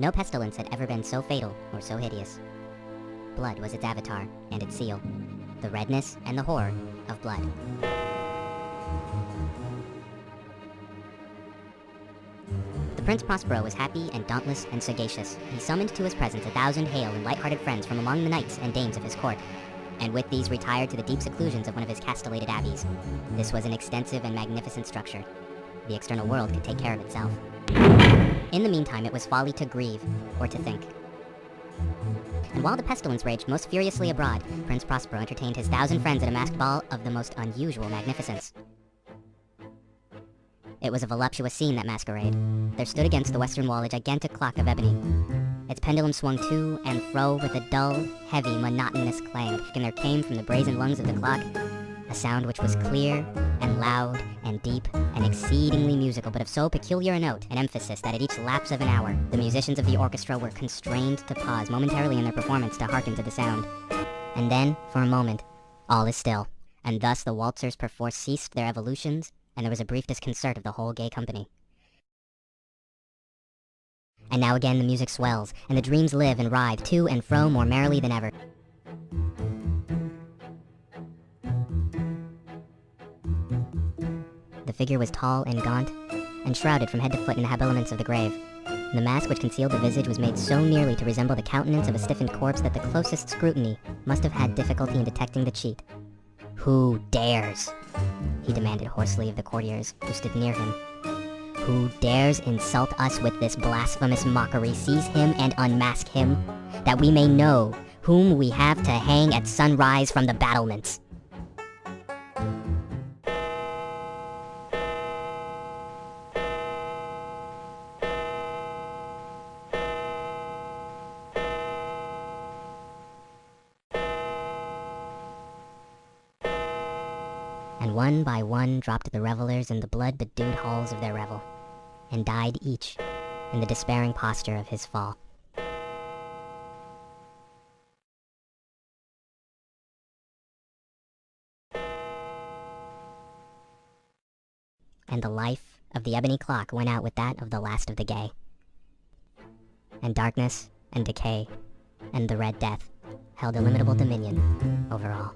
No pestilence had ever been so fatal or so hideous. Blood was its avatar and its seal, the redness and the horror of blood. The Prince Prospero was happy and dauntless and sagacious. He summoned to his presence 1,000 hale and light-hearted friends from among the knights and dames of his court, and with these retired to the deep seclusions of one of his castellated abbeys. This was an extensive and magnificent structure. The external world could take care of itself. In the meantime, it was folly to grieve or to think. And while the pestilence raged most furiously abroad, Prince Prospero entertained his 1,000 friends at a masked ball of the most unusual magnificence. It was a voluptuous scene, that masquerade. There stood against the western wall a gigantic clock of ebony. Its pendulum swung to and fro with a dull, heavy, monotonous clang, and there came from the brazen lungs of the clock a sound which was clear and loud and deep and exceedingly musical, but of so peculiar a note and emphasis that at each lapse of an hour, the musicians of the orchestra were constrained to pause momentarily in their performance to hearken to the sound. And then, for a moment, all is still, and thus the waltzers perforce ceased their evolutions, and there was a brief disconcert of the whole gay company. And now again the music swells, and the dreams live and writhe to and fro more merrily than ever. The figure was tall and gaunt, and shrouded from head to foot in the habiliments of the grave. The mask which concealed the visage was made so nearly to resemble the countenance of a stiffened corpse that the closest scrutiny must have had difficulty in detecting the cheat. "Who dares?" he demanded hoarsely of the courtiers who stood near him. "Who dares insult us with this blasphemous mockery? Seize him and unmask him, that we may know whom we have to hang at sunrise from the battlements." And one by one dropped the revelers in the blood-bedewed halls of their revel, and died each in the despairing posture of his fall. And the life of the ebony clock went out with that of the last of the gay. And darkness and decay and the Red Death held illimitable dominion over all.